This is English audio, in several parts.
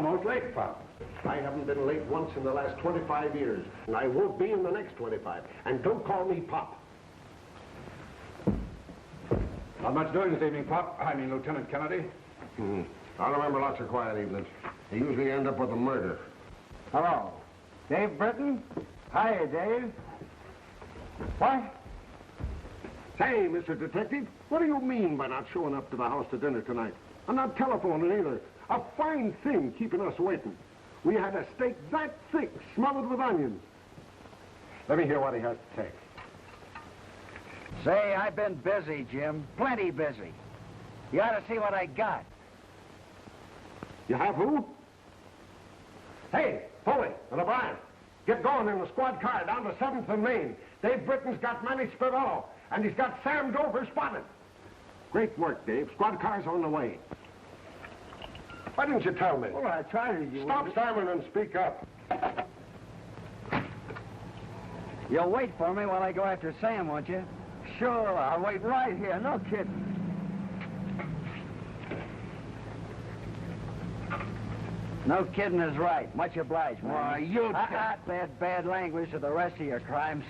almost late, Pop. I haven't been late once in the last 25 years, and I won't be in the next 25. And don't call me Pop. Not much doing this evening, Pop. I mean, Lieutenant Kennedy. I remember lots of quiet evenings. They usually end up with a murder. Hello. Dave Britton? Hiya, Dave. What? Say, Mr. Detective, what do you mean by not showing up to the house to dinner tonight? I'm not telephoning either. A fine thing keeping us waiting. We had a steak that thick, smothered with onions. Let me hear what he has to say. Say, I've been busy, Jim. Plenty busy. You ought to see what I got. You have who? Hey, Foley and O'Brien, get going in the squad car down to 7th and Main. Dave Britton's got Manny Spivallo, and he's got Sam Dover spotted. Great work, Dave. Squad car's on the way. Why didn't you tell me? Well, I tried to. Stop, Simon, and speak up. You'll wait for me while I go after Sam, won't you? Sure, I'll wait right here. No kidding. No kidding is right. Much obliged, man. Why, you... bad language to the rest of your crimes.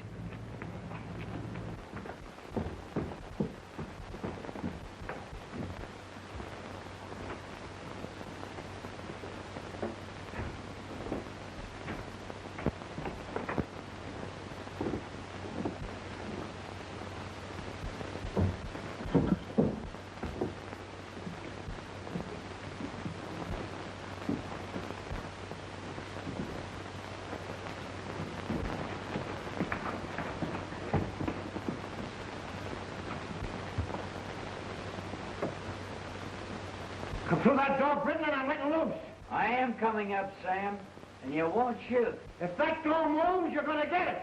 Come through that door, Britton, and I'm letting loose. I am coming up, Sam, and you won't shoot. If that door moves, you're going to get it.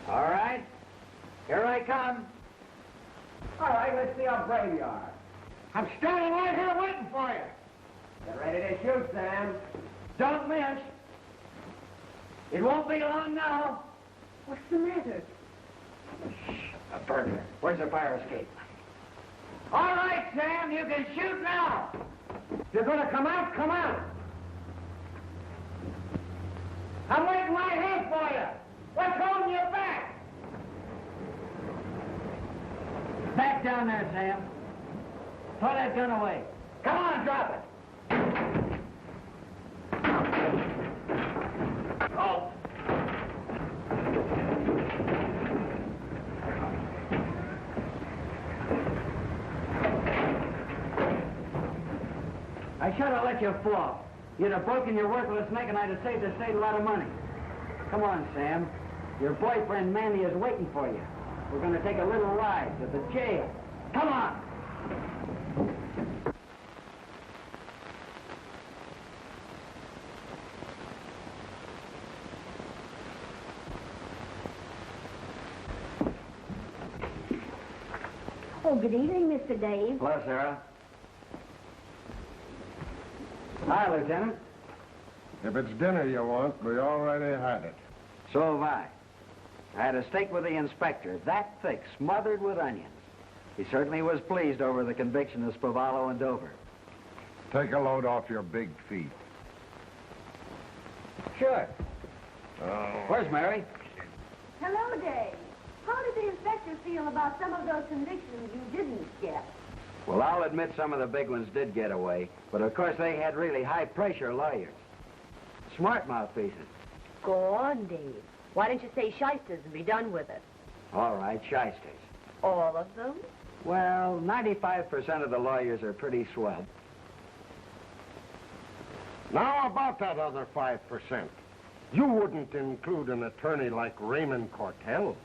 All right. Here I come. All right, let's see how brave you are. I'm standing right here waiting for you. Get ready to shoot, Sam. Don't miss. It won't be long now. What's the matter? A burglar. Where's the fire escape? All right, Sam, you can shoot now. If you're going to come out, come out. I'm waiting right here for you. What's holding you back? Back down there, Sam. Throw that gun away. Come on, drop it. Oh. I should have let you fall. You'd have broken your worthless neck and I'd have saved the state a lot of money. Come on, Sam. Your boyfriend, Manny, is waiting for you. We're going to take a little ride to the jail. Come on. Oh, good evening, Mr. Dave. Hello, Sarah. Hi, Lieutenant. If it's dinner you want, we already had it. So have I. I had a steak with the inspector, that thick, smothered with onions. He certainly was pleased over the conviction of Spivallo and Dover. Take a load off your big feet. Sure. Oh. Where's Mary? Hello, Dave. How did the inspector feel about some of those convictions you didn't get? Well, I'll admit some of the big ones did get away, but of course they had really high-pressure lawyers. Smart mouthpieces. Go on, Dave. Why don't you say shysters and be done with it? All right, shysters. All of them? Well, 95% of the lawyers are pretty swell. Now about that other 5%. You wouldn't include an attorney like Raymond Cortell.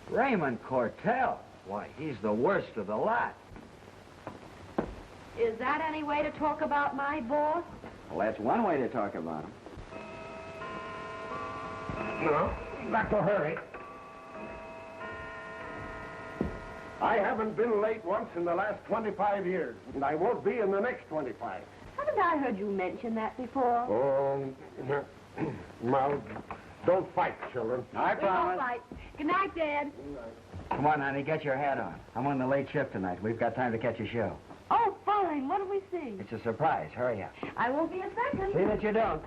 Raymond Cortell? Why, he's the worst of the lot. Is that any way to talk about my boss? Well, that's one way to talk about him. No, not to hurry. I haven't been late once in the last 25 years, and I won't be in the next 25. Haven't I heard you mention that before? Oh, well, don't fight, children. I We won't promise. fight. Good night, Dad. Come on, honey, get your hat on. I'm on the late shift tonight. We've got time to catch a show. Oh, fine. What do we see? It's a surprise. Hurry up. I won't be a second. See that you don't.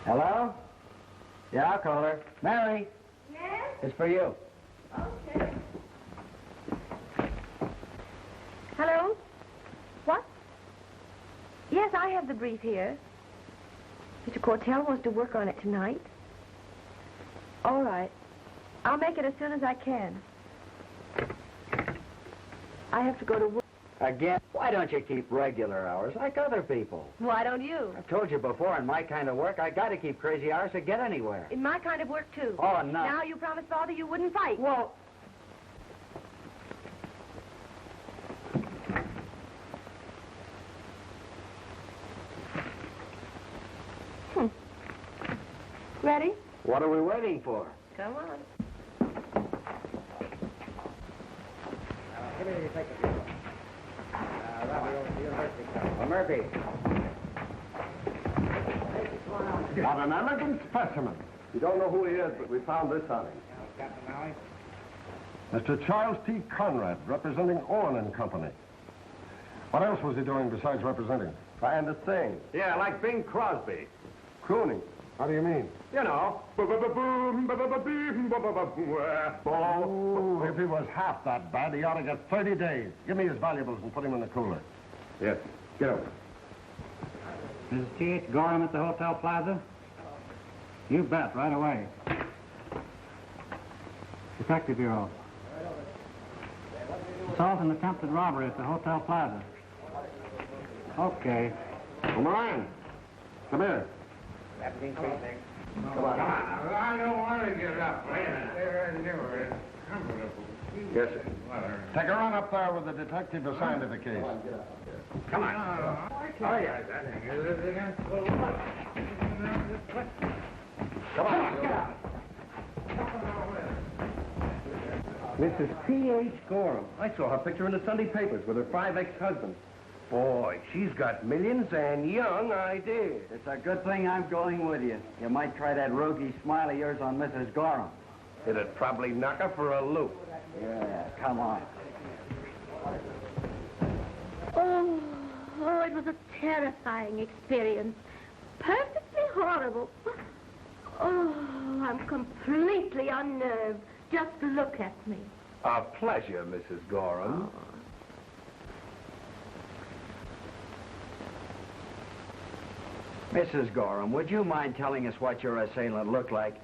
Hello? Yeah, I'll call her. Mary, Yes? it's for you. Okay. Hello? What? Yes, I have the brief here. Mr. Cortell wants to work on it tonight. All right. I'll make it as soon as I can. I have to go to work. Again? Why don't you keep regular hours like other people? Why don't you? I've told you before, in my kind of work, I got to keep crazy hours to get anywhere. In my kind of work, too. Oh, no. Now you promised Father you wouldn't fight. Well, Ready? what are we waiting for? Come on. Give me your ticket. Robbie over to the University Club. Well, Murphy. What an elegant specimen. You don't know who he is, but we found this on him. Captain Malley? Mr. Charles T. Conrad, representing Owen and Company. What else was he doing besides representing? Trying to sing. Yeah, like Bing Crosby. Crooning. How do you mean? You know. Oh, if he was half that bad, he ought to get 30 days. Give me his valuables and put him in the cooler. Yes. Get over. Mrs. T.H. Gorham at the Hotel Plaza? You bet, right away. Detective Bureau. Assault and attempted robbery at the Hotel Plaza. Okay. Moran, come here. Come on. I don't want to get up. Yes, sir. Take a run up there with the detective assigned to the case. Come on. Come on. Mrs. T.H. Gorham. I saw her picture in the Sunday papers with her 5 ex-husbands. Boy, she's got millions and young ideas. It's a good thing I'm going with you. You might try that roguey smile of yours on Mrs. Gorham. It'd probably knock her for a loop. Yeah, come on. Oh, it was a terrifying experience. Perfectly horrible. Oh, I'm completely unnerved. Just look at me. A pleasure, Mrs. Gorham. Mrs. Gorham, would you mind telling us what your assailant looked like?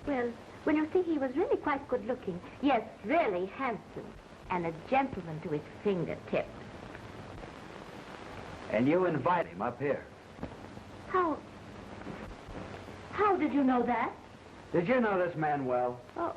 Well, you see, he was really quite good looking. Yes, really handsome. And a gentleman to his fingertips. And you invite him up here. How did you know that? Did you know this man well? Oh,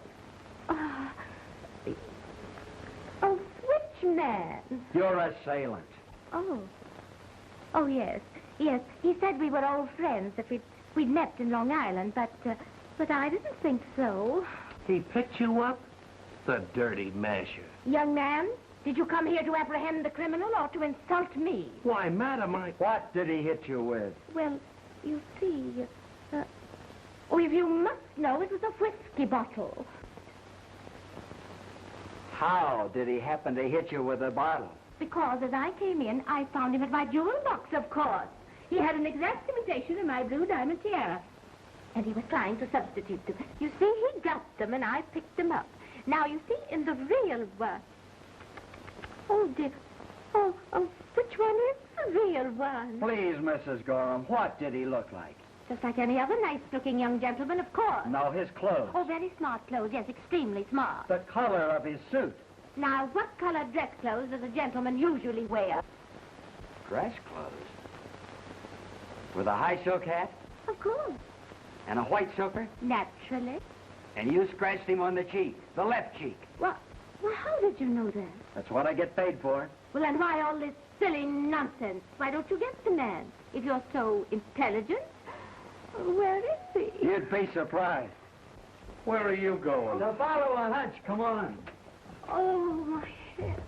which man? Your assailant. Oh, yes. Yes, he said we were old friends, that we'd met in Long Island, but I didn't think so. He picked you up? The dirty masher. Young man, did you come here to apprehend the criminal or to insult me? Why, madam, What did he hit you with? Well, you see, if you must know, it was a whiskey bottle. How did he happen to hit you with a bottle? Because as I came in, I found him at my jewel box, of course. He had an exact imitation of my blue diamond tiara. And he was trying to substitute them. You see, he dropped them and I picked them up. Now, you see, in the real one... Oh, dear. Oh, which one is the real one? Please, Mrs. Gorham, what did he look like? Just like any other nice-looking young gentleman, of course. No, his clothes. Oh, very smart clothes, yes, extremely smart. The color of his suit. Now, what colored dress clothes does a gentleman usually wear? Dress clothes? With a high silk hat? Of course. And a white silker? Naturally. And you scratched him on the cheek, the left cheek. Well, how did you know that? That's what I get paid for. Well, and why all this silly nonsense? Why don't you get the man? If you're so intelligent, where is he? You'd be surprised. Where are you going? To follow a hunch, come on. Oh, my head.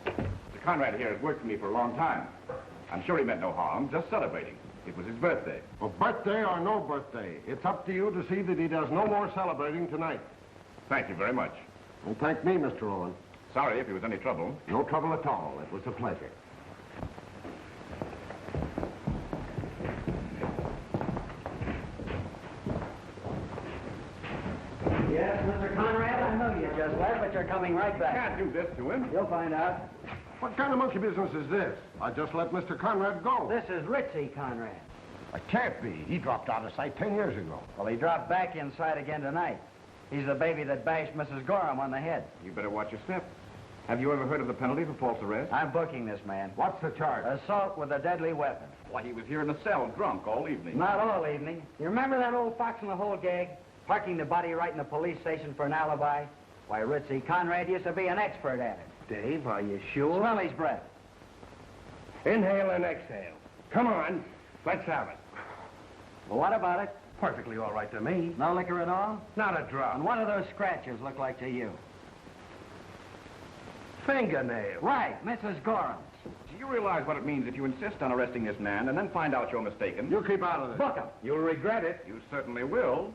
Mr. Conrad here has worked for me for a long time. I'm sure he meant no harm, just celebrating. It was his birthday. Well, birthday or no birthday, it's up to you to see that he does no more celebrating tonight. Thank you very much. Don't thank me, Mr. Owen. Sorry if it was any trouble. No trouble at all. It was a pleasure. Yes, Mr. Conrad, I know you just left, but you're coming right back. Can't do this to him. You'll find out. What kind of monkey business is this? I just let Mr. Conrad go. This is Ritzy Conrad. It can't be. He dropped out of sight 10 years ago. Well, he dropped back inside again tonight. He's the baby that bashed Mrs. Gorham on the head. You better watch your step. Have you ever heard of the penalty for false arrest? I'm booking this man. What's the charge? Assault with a deadly weapon. Why, he was here in a cell, drunk all evening. Not all evening. You remember that old fox in the hole gag? Parking the body right in the police station for an alibi? Why, Ritzy Conrad used to be an expert at it. Dave, are you sure? Smell his breath. Inhale and exhale. Come on. Let's have it. Well, what about it? Perfectly all right to me. No liquor at all? Not a drop. And what do those scratches look like to you? Fingernail. Right, Mrs. Gorham's. Do you realize what it means if you insist on arresting this man and then find out you're mistaken? You keep out of this. Book him. You'll regret it. You certainly will.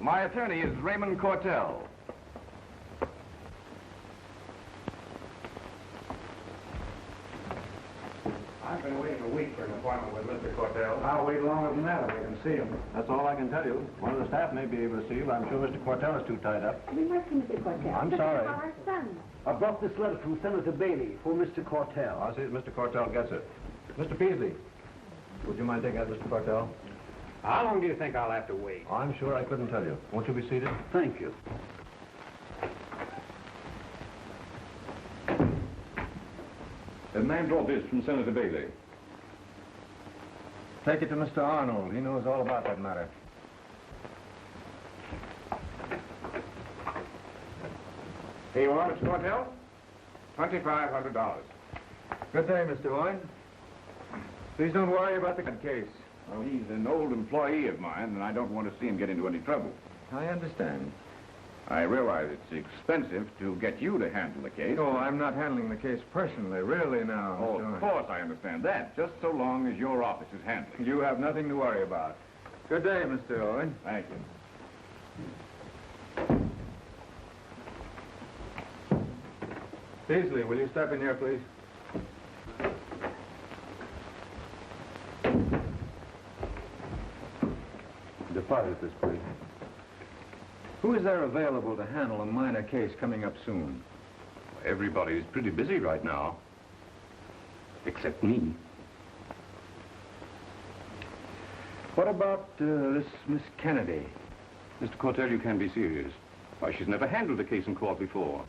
My attorney is Raymond Cortell. I've been waiting a week for an appointment with Mr. Cortell. I'll wait longer than that if we can see him. That's all I can tell you. One of the staff may be able to see you, but I'm sure Mr. Cortell is too tied up. We must see Mr. Cortell. I'm This sorry. is our son. I brought this letter from Senator Bailey for Mr. Cortell. I'll see if Mr. Cortell gets it. Mr. Peasley, would you mind taking out Mr. Cortell? How long do you think I'll have to wait? I'm sure I couldn't tell you. Won't you be seated? Thank you. The man brought this from Senator Bailey. Take it to Mr. Arnold. He knows all about that matter. Here you are, Mr. Cortell. $2,500. Good day, Mr. Owen. Please don't worry about the case. Well, he's an old employee of mine, and I don't want to see him get into any trouble. I understand. I realize it's expensive to get you to handle the case. Oh, I'm not handling the case personally, really now. Oh, Mr. Owen. of course I understand that, just so long as your office is handling. You have nothing to worry about. Good day, Mr. Owen. Thank you. Peasley, will you step in here, please? Deposit this, please. Who is there available to handle a minor case coming up soon? Everybody's pretty busy right now. Except me. What about this Miss Kennedy? Mr. Cortell, you can be serious. Why, she's never handled a case in court before.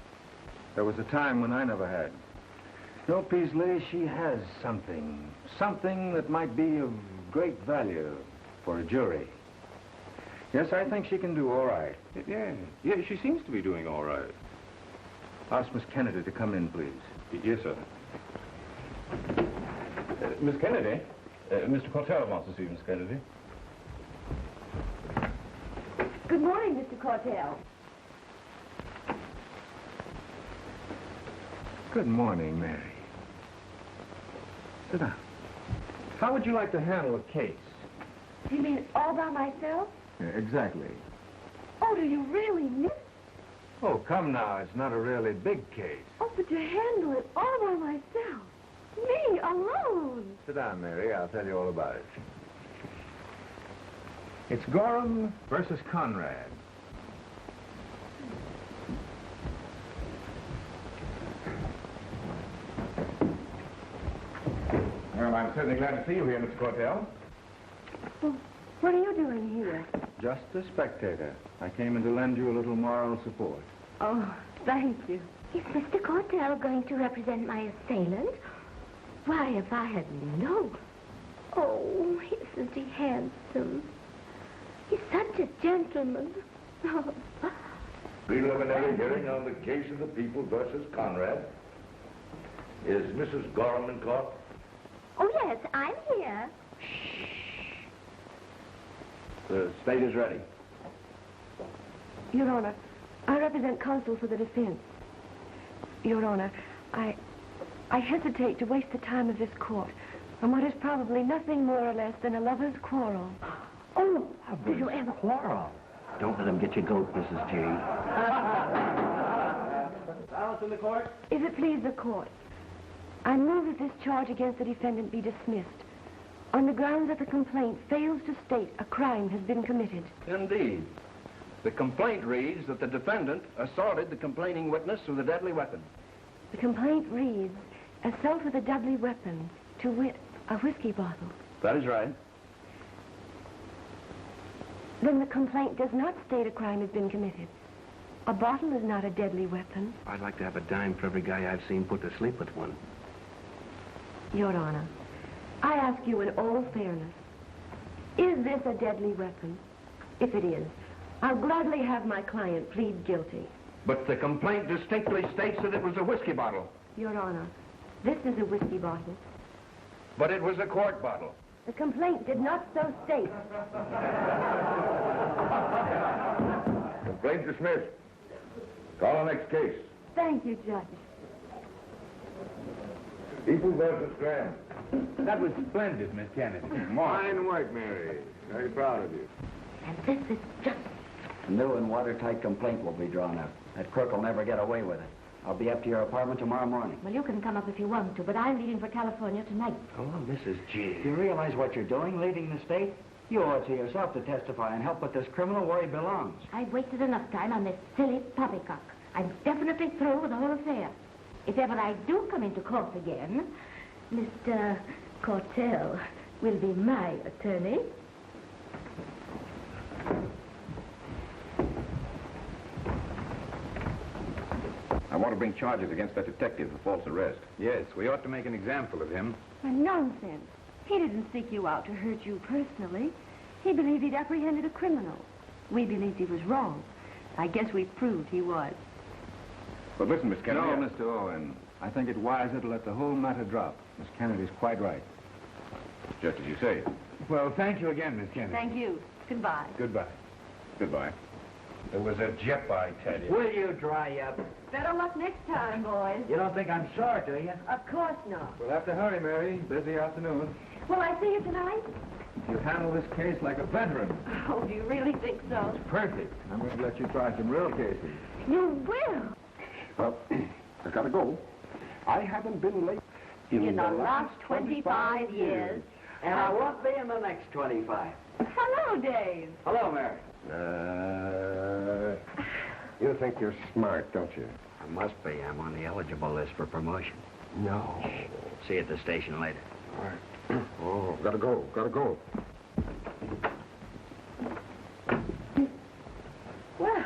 There was a time when I never had. No, Peasley, she has something. Something that might be of great value for a jury. Yes, I think she can do all right. Yeah, she seems to be doing all right. Ask Miss Kennedy to come in, please. Yes, sir. Miss Kennedy? Mr. Cortell wants to see Miss Kennedy. Good morning, Mr. Cortell. Good morning, Mary. Sit down. How would you like to handle a case? Do you mean all by myself? Yeah, exactly. Oh, do you really miss? Oh, come now. It's not a really big case. Oh, but to handle it all by myself. Me alone. Sit down, Mary. I'll tell you all about it. It's Gorham versus Conrad. Well, I'm certainly glad to see you here, Mr. Cortell. Well, what are you doing here? Just a spectator. I came in to lend you a little moral support. Oh, thank you. Is Mr. Cortell going to represent my assailant? Why, if I had known. Oh, isn't he handsome? He's such a gentleman. Oh. Preliminary hearing on the case of the people versus Conrad. Is Mrs. Gorham in court? Oh, yes, I'm here. The state is ready. Your Honor, I represent counsel for the defense. Your Honor, I hesitate to waste the time of this court. from what is probably nothing more or less than a lover's quarrel. Oh, did you ever quarrel? Don't let him get your goat, Mrs. G. Silence in the court. If it please the court, I move that this charge against the defendant be dismissed on the grounds that the complaint fails to state a crime has been committed. Indeed. The complaint reads that the defendant assaulted the complaining witness with a deadly weapon. The complaint reads, assault with a deadly weapon, to wit, a whiskey bottle. That is right. Then the complaint does not state a crime has been committed. A bottle is not a deadly weapon. I'd like to have a dime for every guy I've seen put to sleep with one. Your Honor, I ask you in all fairness, is this a deadly weapon? If it is, I'll gladly have my client plead guilty. But the complaint distinctly states that it was a whiskey bottle. Your Honor, this is a whiskey bottle. But it was a quart bottle. The complaint did not so state. Complaint dismissed. Call the next case. Thank you, Judge. People versus Graham. That was splendid, Miss Kennedy. Fine work, Mary. Very proud of you. And this is just... A new and watertight complaint will be drawn up. That crook will never get away with it. I'll be up to your apartment tomorrow morning. Well, you can come up if you want to, but I'm leaving for California tonight. Oh, Mrs. G. Do you realize what you're doing, leaving the state? You owe it to yourself to testify and help put this criminal where he belongs. I've wasted enough time on this silly poppycock. I'm definitely through with the whole affair. If ever I do come into court again, Mr. Cortell will be my attorney. I want to bring charges against that detective for false arrest. Yes, we ought to make an example of him. Nonsense. He didn't seek you out to hurt you personally. He believed he'd apprehended a criminal. We believed he was wrong. I guess we proved he was. But listen, Miss Kennedy... No, Mr. Owen. I think it wiser to let the whole matter drop. Miss Kennedy's quite right. Just as you say. Well, thank you again, Miss Kennedy. Thank you. Goodbye. Goodbye. Goodbye. It was a jip, I tell you. Will you dry up? Better luck next time, boys. You don't think I'm sore, do you? Of course not. We'll have to hurry, Mary. Busy afternoon. Will I see you tonight? You handle this case like a veteran. Oh, do you really think so? Perfect. I'm going to let you try some real cases. You will. Well, I gotta go. I haven't been late In the last 25 years. And I won't be in the next 25. Hello, Dave. Hello, Mary. You think you're smart, don't you? I must be. I'm on the eligible list for promotion. No. See you at the station later. All right. Oh, gotta go. Well,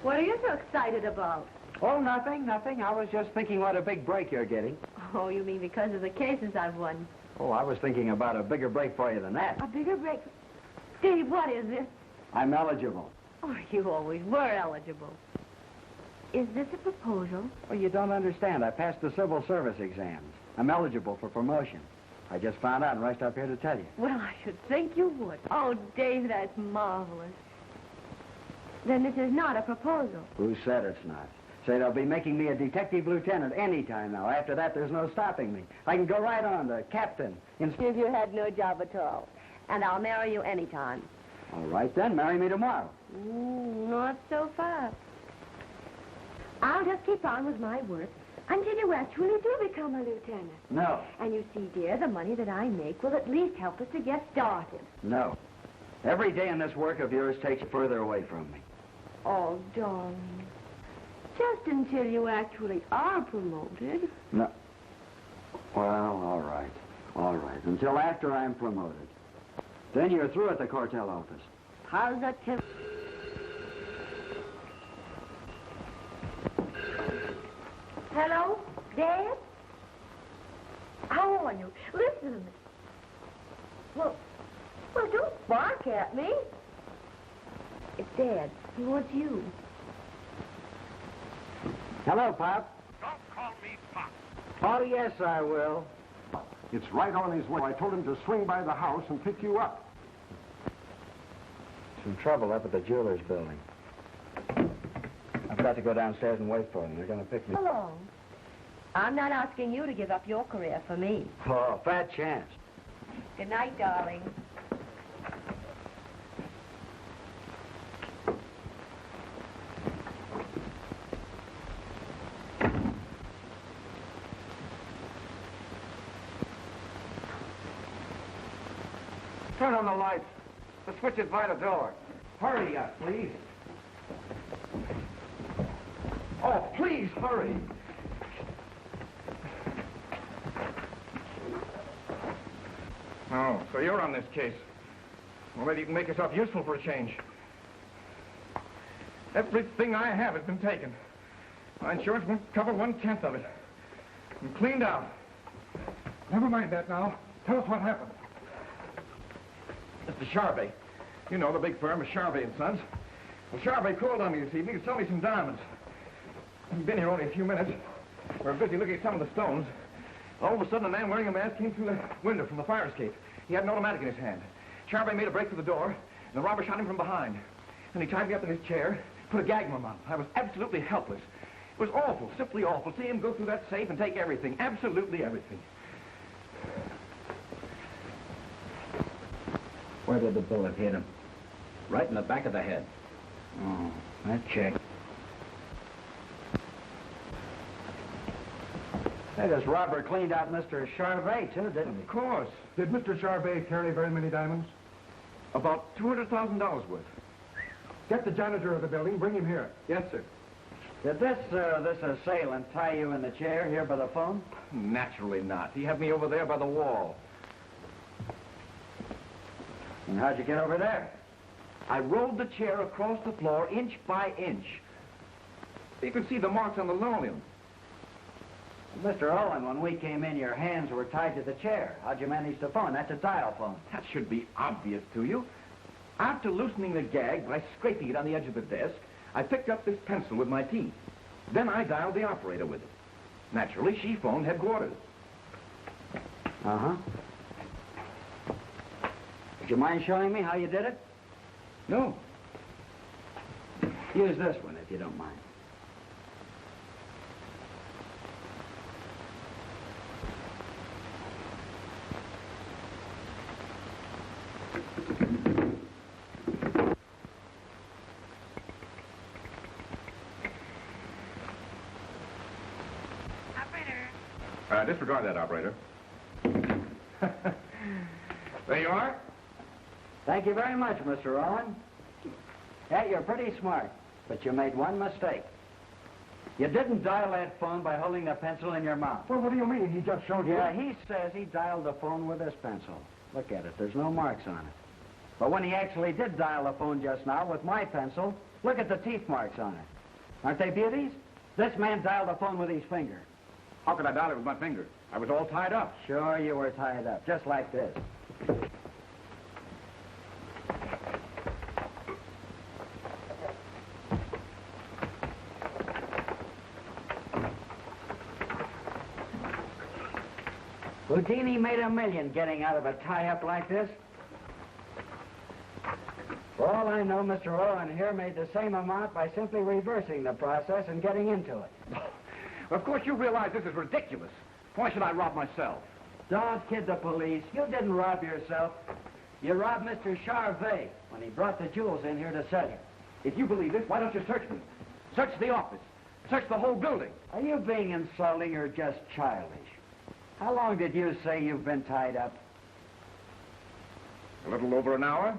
what are you so excited about? Oh, nothing. I was just thinking what a big break you're getting. Oh, you mean because of the cases I've won? Oh, I was thinking about a bigger break for you than that. A bigger break? Dave, what is this? I'm eligible. Oh, you always were eligible. Is this a proposal? Well, you don't understand. I passed the civil service exams. I'm eligible for promotion. I just found out and rushed up here to tell you. Well, I should think you would. Oh, Dave, that's marvelous. Then this is not a proposal. Who said it's not? Say, they'll be making me a detective lieutenant any time now. After that, there's no stopping me. I can go right on to captain. If you had no job at all. And I'll marry you anytime. All right, then. Marry me tomorrow. Not so fast. I'll just keep on with my work until you actually do become a lieutenant. No. And you see, dear, the money that I make will at least help us to get started. No. Every day in this work of yours takes you further away from me. Oh, darling. Just until you actually are promoted. No. Well, all right. All right. Until after I'm promoted. Then you're through at the cartel office. How's that, Tim? Hello, Dad? How are you? Listen to me. Well, don't bark at me. It's Dad. He wants you. Hello, Pop. Don't call me Pop. Oh, yes, I will. It's right on his way. I told him to swing by the house and pick you up. Some trouble up at the jeweler's building. I've got to go downstairs and wait for them. They're going to pick me. Hello. I'm not asking you to give up your career for me. Oh, fat chance. Good night, darling. Turn on the lights. The switch is by the door. Hurry up, please. Oh, please, hurry. Oh, so you're on this case. Well, maybe you can make yourself useful for a change. Everything I have has been taken. My insurance won't cover 1/10 of it. I'm cleaned out. Never mind that now. Tell us what happened. Mr. Charvet. You know the big firm of Charvet and Sons. Well, Charvet called on me this evening to sell me some diamonds. I've been here only a few minutes. We're busy looking at some of the stones. All of a sudden, a man wearing a mask came through the window from the fire escape. He had an automatic in his hand. Charvet made a break for the door, and the robber shot him from behind. And he tied me up in his chair, put a gag in my mouth. I was absolutely helpless. It was awful, simply awful. See him go through that safe and take everything, absolutely everything. Where did the bullet hit him? Right in the back of the head. Oh, that check. Hey, this robber cleaned out Mr. Charvet, too, didn't he? Of course. Did Mr. Charvet carry very many diamonds? About $200,000 worth. Get the janitor of the building. Bring him here. Yes, sir. Did this assailant tie you in the chair here by the phone? Naturally not. He had me over there by the wall. And how'd you get over there? I rolled the chair across the floor inch by inch. You can see the marks on the linoleum. Mr. Owen, when we came in, your hands were tied to the chair. How'd you manage the phone? That's a dial phone. That should be obvious to you. After loosening the gag by scraping it on the edge of the desk, I picked up this pencil with my teeth. Then I dialed the operator with it. Naturally, she phoned headquarters. Uh-huh. Would you mind showing me how you did it? No. Use this one, if you don't mind. Disregard that, operator. There you are. Thank you very much, Mr. Owen. Yeah, you're pretty smart, but you made one mistake. You didn't dial that phone by holding the pencil in your mouth. Well, what do you mean? He just showed you? Yeah, he says he dialed the phone with this pencil. Look at it. There's no marks on it. But when he actually did dial the phone just now with my pencil, look at the teeth marks on it. Aren't they beauties? This man dialed the phone with his finger. How could I dial it with my finger? I was all tied up. Sure, you were tied up, just like this. Houdini made $1 million getting out of a tie-up like this. For all I know, Mr. Owen here made the same amount by simply reversing the process and getting into it. Of course, you realize this is ridiculous. Why should I rob myself? Don't kid the police. You didn't rob yourself. You robbed Mr. Charvet when he brought the jewels in here to sell you. If you believe this, why don't you search me? Search the office. Search the whole building. Are you being insulting or just childish? How long did you say you've been tied up? A little over an hour.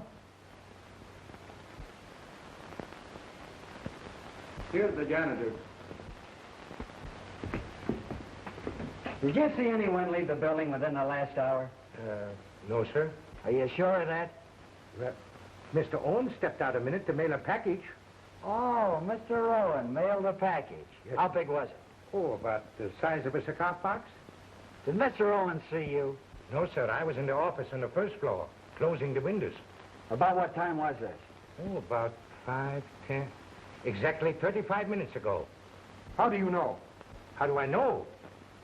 Here's the janitor. Did you see anyone leave the building within the last hour? No, sir. Are you sure of that? Well, Mr. Owen stepped out a minute to mail a package. Oh, Mr. Owen mailed a package. Yes. How big was it? Oh, about the size of a cigar box? Did Mr. Owen see you? No, sir. I was in the office on the first floor, closing the windows. About what time was this? Oh, about 5, 10, exactly 35 minutes ago. How do you know? How do I know?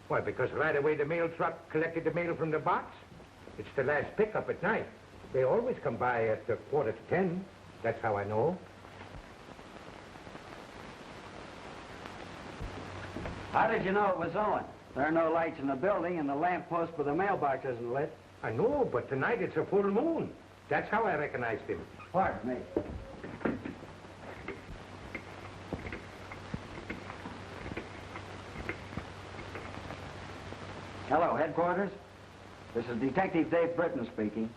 Why, because right away the mail truck collected the mail from the box. It's the last pickup at night. They always come by at 9:45. That's how I know. How did you know it was Owen? There are no lights in the building, and the lamp post for the mailbox isn't lit. I know, but tonight it's a full moon. That's how I recognized him. Pardon me. Hello, headquarters. This is Detective Dave Britton speaking.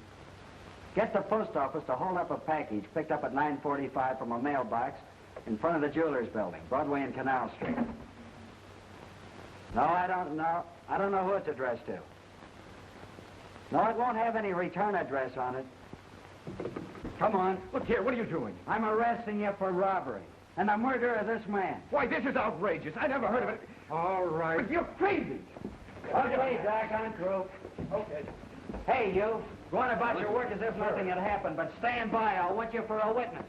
Get the post office to hold up a package picked up at 9:45 from a mailbox in front of the Jewelers Building, Broadway and Canal Street. No, I don't know. I don't know who it's addressed to. No, it won't have any return address on it. Come on. Look here, what are you doing? I'm arresting you for robbery and the murder of this man. Why, this is outrageous. I never heard of it. All right. But you're crazy. Okay, Doc, I'm through. Okay. Hey, you. Go on about your work as if nothing had happened, but stand by. I'll want you for a witness.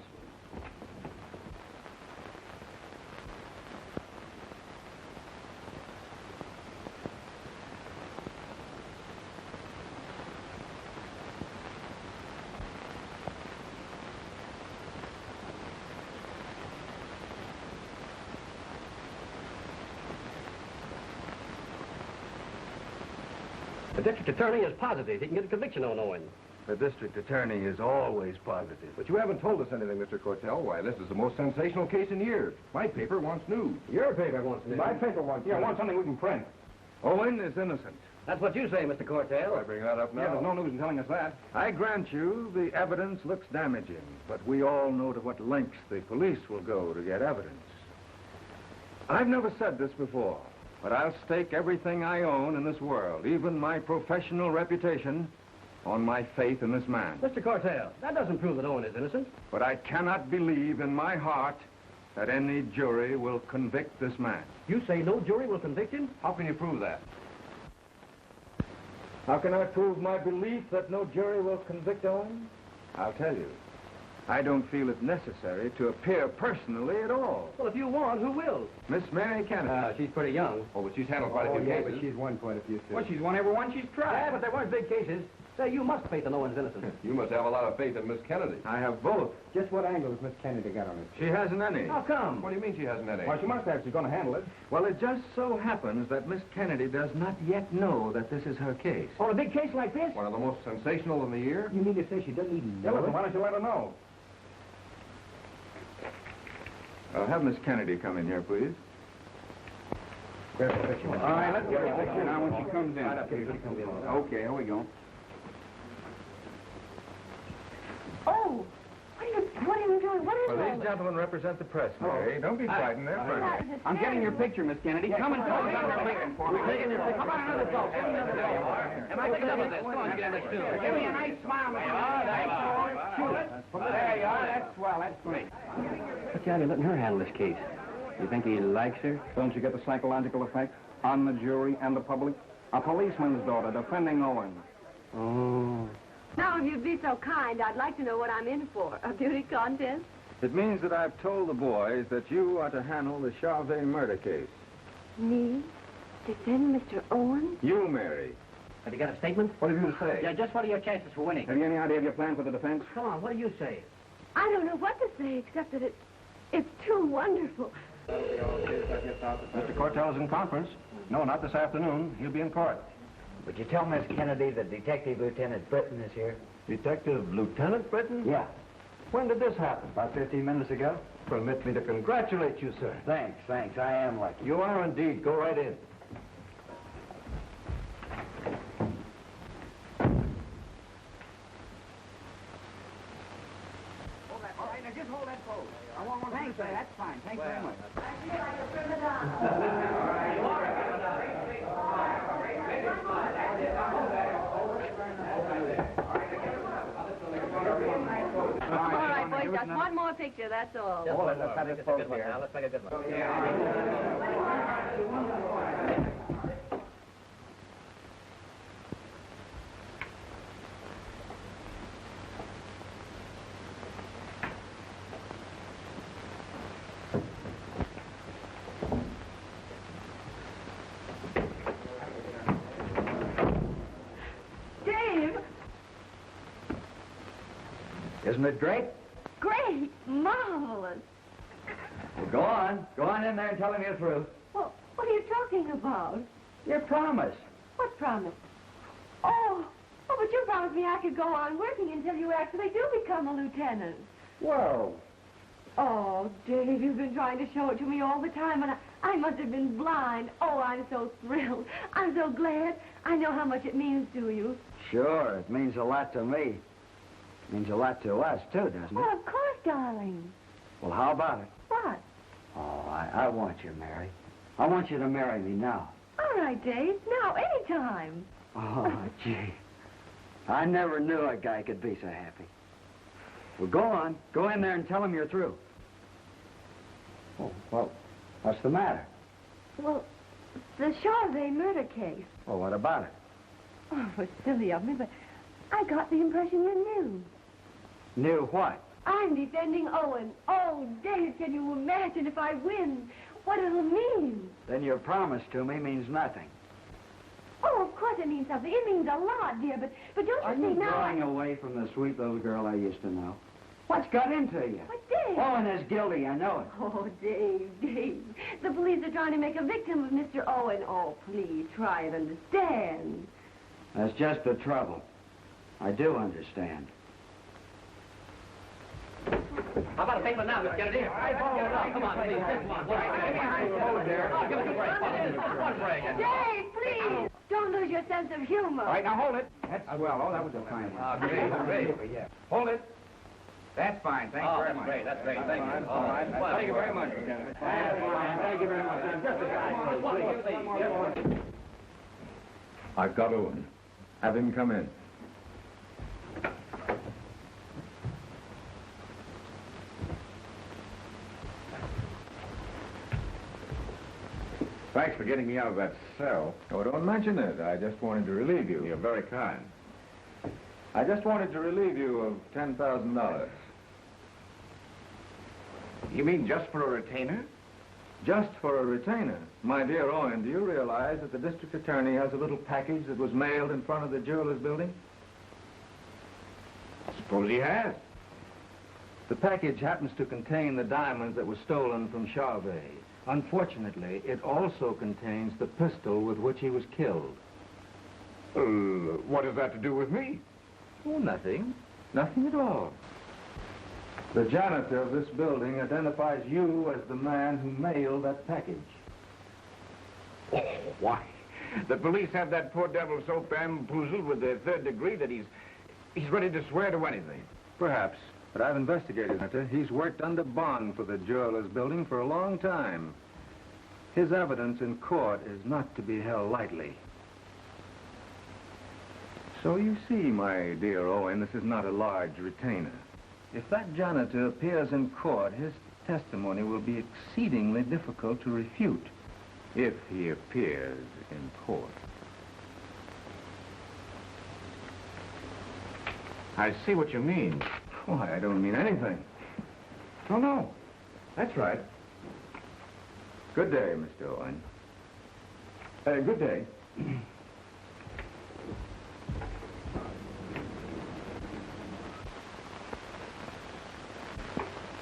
The district attorney is positive he can get a conviction on Owen. The district attorney is always positive. But you haven't told us anything, Mr. Cortell. Why, this is the most sensational case in years. My paper wants news. Your paper wants news. My paper wants news. I want something we can print. Owen is innocent. That's what you say, Mr. Cortell. I bring that up now. Yeah, There's no news in telling us that. I grant you the evidence looks damaging, but we all know to what lengths the police will go to get evidence. I've never said this before, but I'll stake everything I own in this world, even my professional reputation, on my faith in this man. Mr. Cortell, that doesn't prove that Owen is innocent. But I cannot believe in my heart that any jury will convict this man. You say no jury will convict him? How can you prove that? How can I prove my belief that no jury will convict Owen? I'll tell you. I don't feel it necessary to appear personally at all. Well, if you won, who will? Miss Mary Kennedy. She's pretty young. Oh, but she's handled quite a few cases. but she's won quite a few, too. Well, she's won every one she's tried. Yeah, but they weren't big cases. Say, you must faith in Owen's innocence. You must have a lot of faith in Miss Kennedy. I have both. Just what angle has Miss Kennedy got on it? She hasn't any. How come? What do you mean she hasn't any? Well, she must have. She's going to handle it. Well, it just so happens that Miss Kennedy does not yet know that this is her case. On a big case like this? One of the most sensational in the year. You mean to say she doesn't even Yeah, know listen, it? why don't you let her know? I'll have Miss Kennedy come in here, please. All right, let's get a picture now when she comes in. Okay, here we go. Oh, what are you doing? What is Well, all these this? gentlemen represent the press, Mary. Don't be frightened. They're friendly. I'm getting your picture, Miss Kennedy. Come and talk about your picture for me. How about another go? Give me another go. Am I picking up on this? Come on, get in this, too. Give me a nice smile, Miss Kennedy. There you are. That's swell. That's great. What's Johnny letting her handle this case? You think he likes her? Don't you get the psychological effect on the jury and the public? A policeman's daughter defending Owen. Oh. Now, if you'd be so kind, I'd like to know what I'm in for. A beauty contest? It means that I've told the boys that you are to handle the Charvet murder case. Me? Defend Mr. Owen? You, Mary. Have you got a statement? What have you to say? Yeah, just what are your chances for winning? Have you any idea of your plan for the defense? Come on, what do you say? I don't know what to say except that it's too wonderful. Mr. Cortell is in conference. No, not this afternoon. He'll be in court. Would you tell Miss Kennedy that Detective Lieutenant Britton is here? Detective Lieutenant Britton? Yeah. When did this happen? About 15 minutes ago? Permit me to congratulate you, sir. Thanks. I am lucky. You are indeed. Go right in. All right, now just hold that pose. I want one. Thanks, sir. That's fine. Thanks very much. All right, boys, just one more picture, that's all. Let's have this pose here. Let's make a good one. Dave! Isn't it great? Great! Marvelous! Well, go on. Go on in there and tell him you're through. Well, what are you talking about? Your promise. What promise? Oh, but you promised me I could go on working until you actually do become a lieutenant. Well, Oh, Dave, you've been trying to show it to me all the time, and I must have been blind. Oh, I'm so thrilled. I'm so glad. I know how much it means to you. sure, it means a lot to me. It means a lot to us, too, doesn't it? Well, of course, darling. Well, how about it? What? Oh, I want you, Mary. I want you to marry me now. All right, Dave. Now, anytime. Oh, gee. I never knew a guy could be so happy. Well, go on. Go in there and tell him you're through. Oh, well, what's the matter? Well, the Charvet murder case. Well, what about it? Oh, it was silly of me, but I got the impression you knew. Knew what? I'm defending Owen. Oh, Dave, can you imagine if I win? What it'll mean? Then your promise to me means nothing. Oh, of course it means something. It means a lot, dear, but don't Are you you see now? drawing away from the sweet little girl I used to know? What's got into you? But Dave. Owen is guilty, I know it. Oh, Dave. The police are trying to make a victim of Mr. Owen. Oh, please, try and understand. That's just the trouble. I do understand. How about a paper now? Let's get it in. Come on, please. Just one break. Give us a break. One break. Dave, please. Don't lose your sense of humor. All right, now hold it. That's well. Oh, that was a fine one. Great. Yeah. Hold it. That's fine. Thanks very much. Great. That's great. Thank you. All right. Thank you very much. That's fine. Thank you very much. Just a guy. I've got Owen. Have him come in. Thanks for getting me out of that cell. Oh, don't mention it. I just wanted to relieve you. You're very kind. I just wanted to relieve you of $10,000. You mean just for a retainer? Just for a retainer. My dear Owen, do you realize that the district attorney has a little package that was mailed in front of the jeweler's building? I suppose he has. The package happens to contain the diamonds that were stolen from Charvet. Unfortunately, it also contains the pistol with which he was killed. What has that to do with me? Oh, nothing. Nothing at all. The janitor of this building identifies you as the man who mailed that package. Oh, why? The police have that poor devil so bamboozled with their third degree that he's ready to swear to anything. Perhaps, but I've investigated it. He's worked under bond for the jeweler's building for a long time. His evidence in court is not to be held lightly. So you see, my dear Owen, this is not a large retainer. If that janitor appears in court, his testimony will be exceedingly difficult to refute. If he appears in court. I see what you mean. Why, I don't mean anything. Oh, no. That's right. Good day, Mr. Owen. Good day.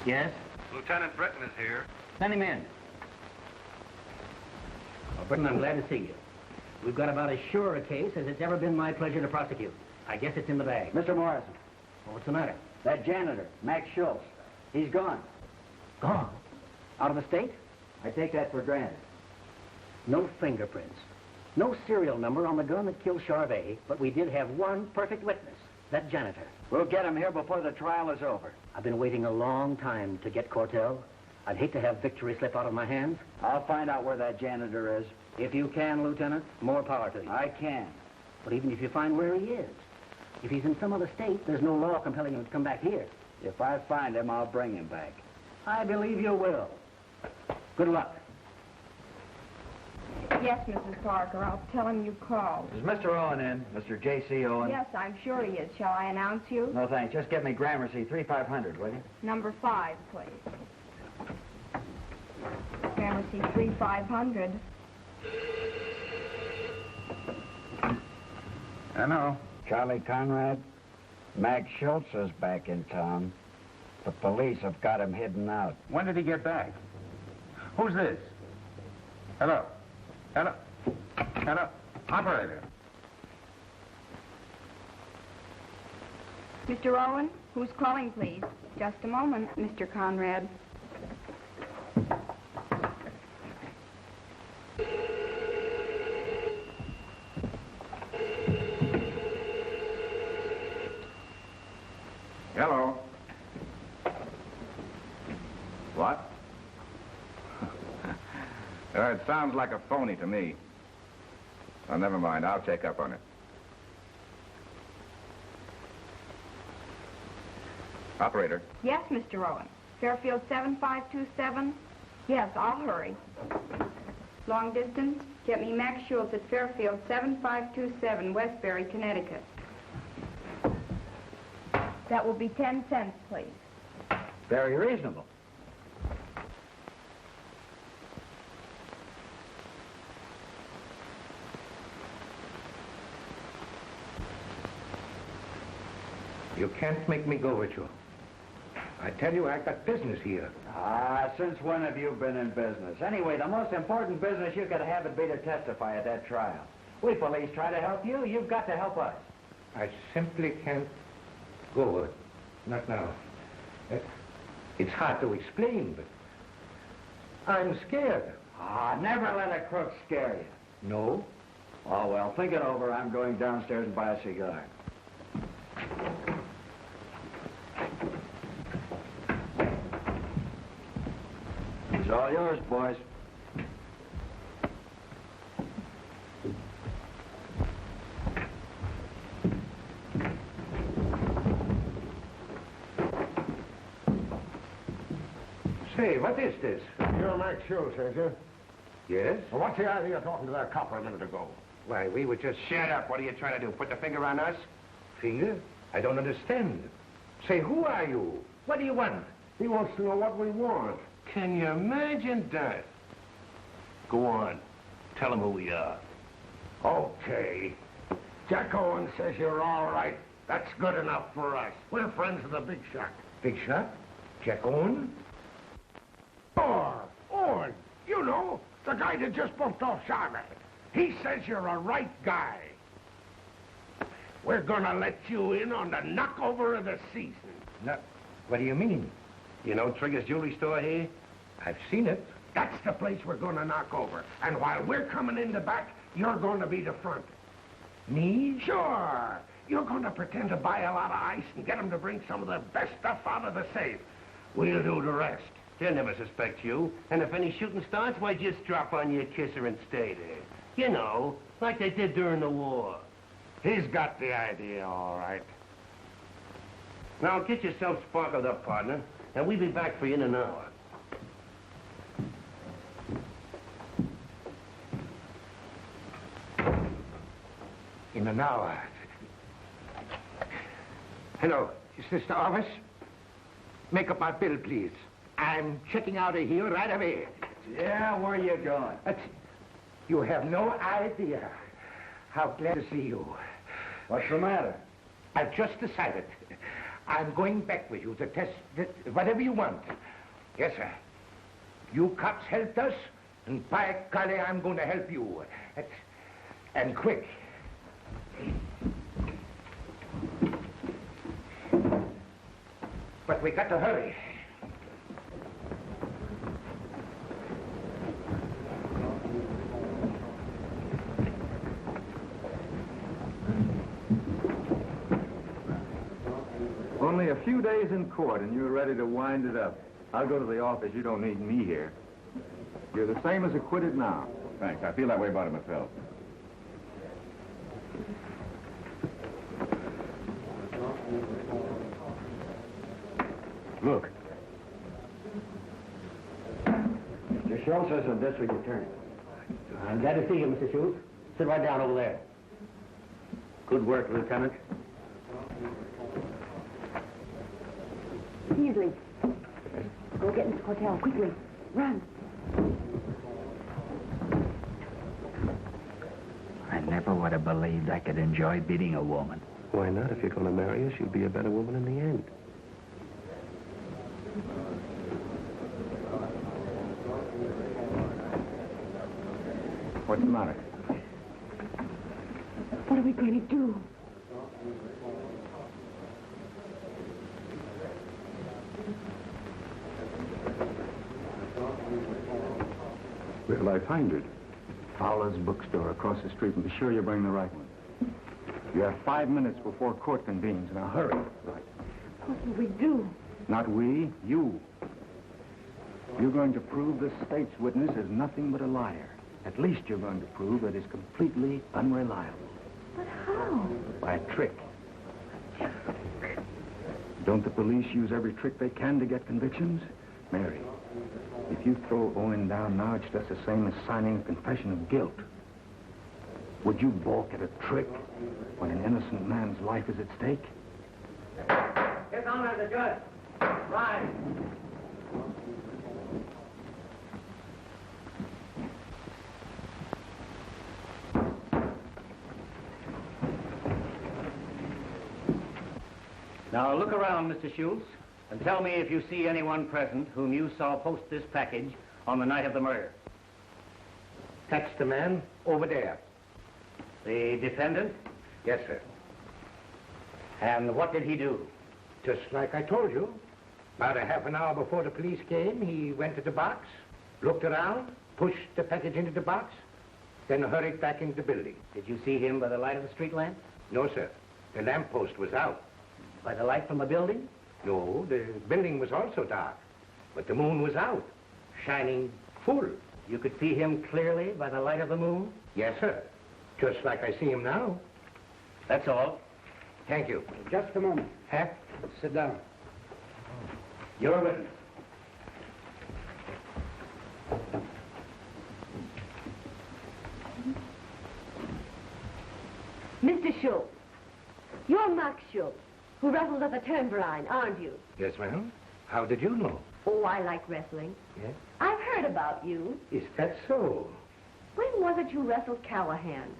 Yes? Lieutenant Britton is here. Send him in. Well, Britton, I'm glad to see you. We've got about as sure a case as it's ever been my pleasure to prosecute. I guess it's in the bag. Mr. Morrison, Well, what's the matter? that janitor, Max Schultz, he's gone. Gone. Out of the state? I take that for granted. No fingerprints. No serial number on the gun that killed Charvet, but we did have one perfect witness, that janitor. We'll get him here before the trial is over. I've been waiting a long time to get Cortell. I'd hate to have victory slip out of my hands. I'll find out where that janitor is. If you can, Lieutenant, more power to you. I can. But even if you find where he is, if he's in some other state, there's no law compelling him to come back here. If I find him, I'll bring him back. I believe you will. Good luck. Yes, Mrs. Parker. I'll tell him you called. Is Mr. Owen in? Mr. J.C. Owen? Yes, I'm sure he is. Shall I announce you? No, thanks. Just get me Gramercy 3500, will you? Number 5, please. Gramercy 3500. Hello. Charlie Conrad? Max Schultz is back in town. The police have got him hidden out. When did he get back? Who's this? Hello? Hello? Shut up. Operator. Mr. Owen, who's calling, please? Just a moment, Mr. Conrad. Hello. What? It sounds like a phony to me. Well, never mind. I'll check up on it. Operator. Yes, Mr. Owen. Fairfield 7527? Yes, I'll hurry. Long distance? Get me Max Schultz at Fairfield 7527, Westbury, Connecticut. That will be 10 cents, please. Very reasonable. You can't make me go with you. I tell you, I got business here. Since when have you been in business? Anyway, the most important business you could have would be to testify at that trial. We police try to help you. You've got to help us. I simply can't go. Not now. It's hard to explain, but I'm scared. Never let a crook scare you. No? Oh, well, think it over. I'm going downstairs and buy a cigar. It's all yours, boys. Say, what is this? You're Max Schultz, ain't you? Yes? Well, what's the idea of talking to that copper a minute ago? Why, we were just... Shut up. What are you trying to do? Put the finger on us? Finger? I don't understand. Say, who are you? What do you want? He wants to know what we want. Can you imagine that? Go on. Tell him who we are. Okay. Jack Owen says you're all right. That's good enough for us. We're friends of the big shot. Big shot? Jack Owen? Owen. You know, the guy that just bumped off Charlotte. He says you're a right guy. We're gonna let you in on the knockover of the season. No. What do you mean? You know Trigger's jewelry store here? I've seen it. That's the place we're gonna knock over. And while we're coming in the back, you're gonna be the front. Me? Sure. You're gonna pretend to buy a lot of ice and get them to bring some of the best stuff out of the safe. We'll do the rest. They'll never suspect you. And if any shooting starts, why, just drop on your kisser and stay there. You know, like they did during the war. He's got the idea, all right. Now, get yourself sparkled up, partner, and we'll be back for you in an hour. In an hour. Hello, is this the office? Make up my bill, please. I'm checking out of here right away. Yeah, where are you going? You have no idea how glad to see you. What's the matter? I've just decided. I'm going back with you to test whatever you want. Yes, sir. You cops helped us, and by golly, I'm going to help you. And quick. But we got to hurry. Only a few days in court and you're ready to wind it up. I'll go to the office. You don't need me here. You're the same as acquitted now. Thanks. I feel that way about it myself. Look. Mr. Schultz is a district attorney. I'm glad to see you, Mr. Schultz. Sit right down over there. Good work, Lieutenant. Beasley, go get Mr. Cortell, quickly. Run. I never would have believed I could enjoy beating a woman. Why not? If you're going to marry her, she'll be a better woman in the end. What's the matter? are we going to do? Where'll I find it? Fowler's bookstore across the street, and be sure you bring the right one. You have 5 minutes before court convenes. Now hurry. Right. What will we do? Not we, you. You're going to prove this state's witness is nothing but a liar. At least you're going to prove that he's completely unreliable. But how? By a trick. Don't the police use every trick they can to get convictions? Mary, if you throw Owen down now, it's just the same as signing a confession of guilt. Would you balk at a trick when an innocent man's life is at stake? His Honor, the judge. Rise. Now look around, Mr. Schultz, and tell me if you see anyone present whom you saw post this package on the night of the murder. That's the man over there. The defendant? Yes, sir. And what did he do? Just like I told you. About a half an hour before the police came, he went to the box, looked around, pushed the package into the box, then hurried back into the building. Did you see him by the light of the street lamp? No, sir. The lamppost was out. By the light from the building? No, the building was also dark. But the moon was out, shining full. You could see him clearly by the light of the moon? Yes, sir. Just like I see him now. That's all. Thank you. Just a moment. Huh? Sit down. You're a witness. Mr. Schultz, you're Max Schultz, who wrestles at the Turnverein, aren't you? Yes, ma'am. How did you know? Oh, I like wrestling. Yes? I've heard about you. Is that so? When was it you wrestled Callahan?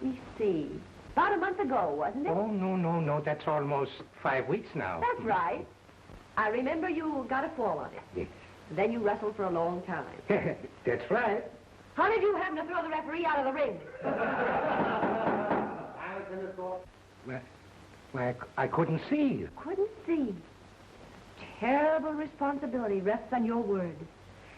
Let me see. About a month ago, wasn't it? Oh, no. That's almost 5 weeks now. That's right. I remember you got a fall on it. Yes. Then you wrestled for a long time. That's right. How did you happen to throw the referee out of the ring? I was in the court. Why, I couldn't see. Couldn't see. Terrible responsibility rests on your word.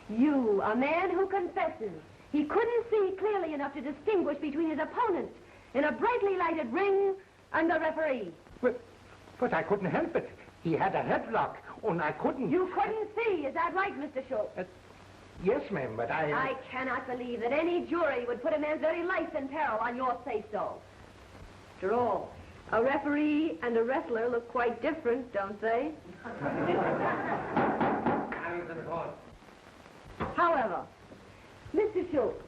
You, a man who confesses, he couldn't see clearly enough to distinguish between his opponent in a brightly lighted ring and the referee. But I couldn't help it. He had a headlock, and I couldn't... You couldn't see, is that right, Mr. Schultz? Yes, ma'am, but I cannot believe that any jury would put a man's very life in peril on your say-so. After all, a referee and a wrestler look quite different, don't they? However, Mr. Schultz,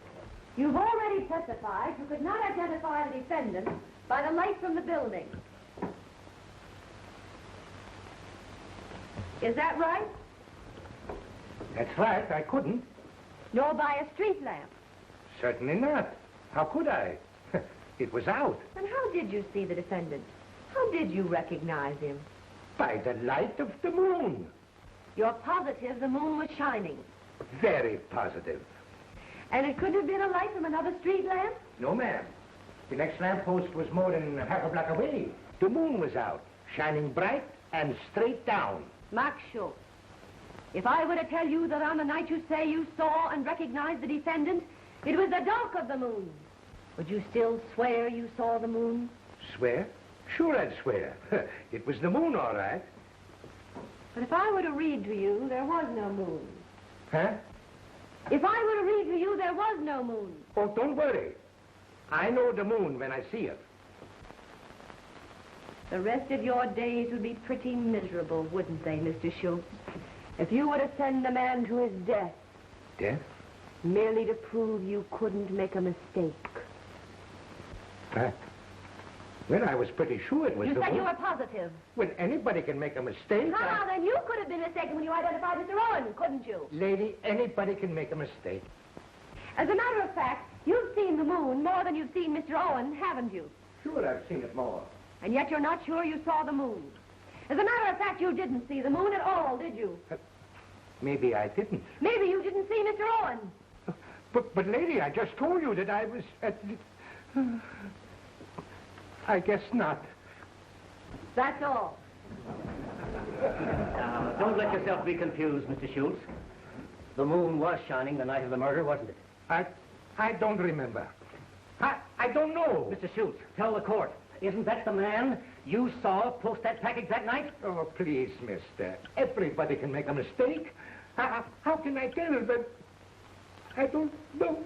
you've already testified you could not identify the defendant by the light from the building. Is that right? That's right, I couldn't. Nor by a street lamp. Certainly not. How could I? It was out. And how did you see the defendant? How did you recognize him? By the light of the moon. You're positive the moon was shining? Very positive. And it couldn't have been a light from another street lamp? No, ma'am. The next lamppost was more than half a block away. The moon was out, shining bright and straight down. Max Schultz, if I were to tell you that on the night you say you saw and recognized the defendant, it was the dark of the moon, would you still swear you saw the moon? Swear? Sure I'd swear. It was the moon, all right. But if I were to read to you, there was no moon. Huh? If I were to read to you, there was no moon. Oh, don't worry. I know the moon when I see it. The rest of your days would be pretty miserable, wouldn't they, Mr. Schultz? If you were to send a man to his death. Death? Merely to prove you couldn't make a mistake. Well, I was pretty sure it was You the said moon. you were positive. Well, anybody can make a mistake. Then you could have been mistaken when you identified Mr. Owen, couldn't you? Lady, anybody can make a mistake. As a matter of fact, you've seen the moon more than you've seen Mr. Owen, haven't you? Sure, I've seen it more. And yet you're not sure you saw the moon. As a matter of fact, you didn't see the moon at all, did you? Maybe I didn't. Maybe you didn't see Mr. Owen. But lady, I just told you that I was at the... I guess not. That's all. Now, don't let yourself be confused, Mr. Schultz. The moon was shining the night of the murder, wasn't it? I don't remember. I don't know. Mr. Schultz, tell the court. Isn't that the man you saw post that package that night? Oh, please, mister. Everybody can make a mistake. How can I tell that? I don't know.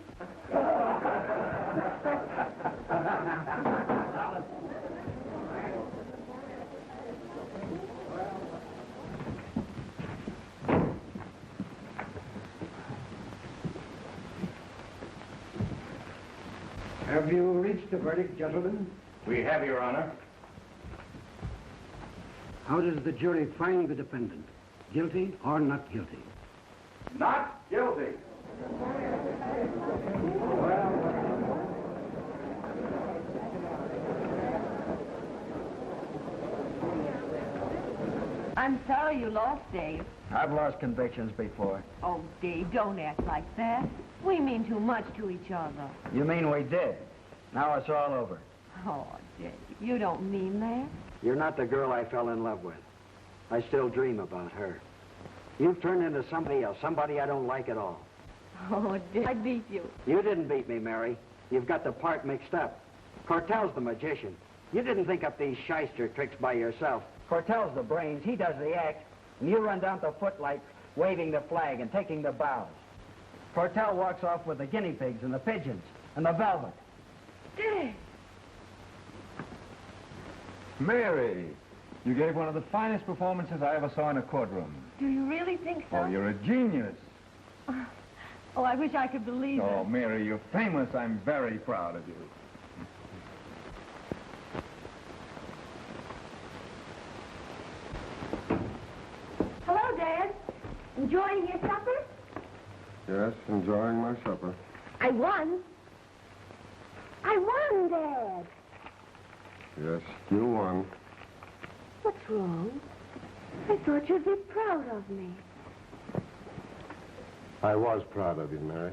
Have you reached a verdict, gentlemen? We have, Your Honor. How does the jury find the defendant? Guilty or not guilty? Not guilty. I'm sorry you lost, Dave. I've lost convictions before. Oh, Dave, don't act like that. We mean too much to each other. You mean we did? Now it's all over. Oh, Dave, you don't mean that. You're not the girl I fell in love with. I still dream about her. You've turned into somebody else, somebody I don't like at all. Oh, Dave, I beat you. You didn't beat me, Mary. You've got the part mixed up. Cortell's the magician. You didn't think up these shyster tricks by yourself. Cortell's the brains, he does the act, and you run down the footlights waving the flag and taking the bows. Cortell walks off with the guinea pigs and the pigeons and the velvet. Dave! Mary, you gave one of the finest performances I ever saw in a courtroom. Do you really think so? Oh, you're a genius. Oh, I wish I could believe it. Oh, Mary, you're famous. I'm very proud of you. Hello, Dad. Enjoying your supper? Yes, enjoying my supper. I won. I won, Dad. Yes, you won. What's wrong? I thought you'd be proud of me. I was proud of you, Mary.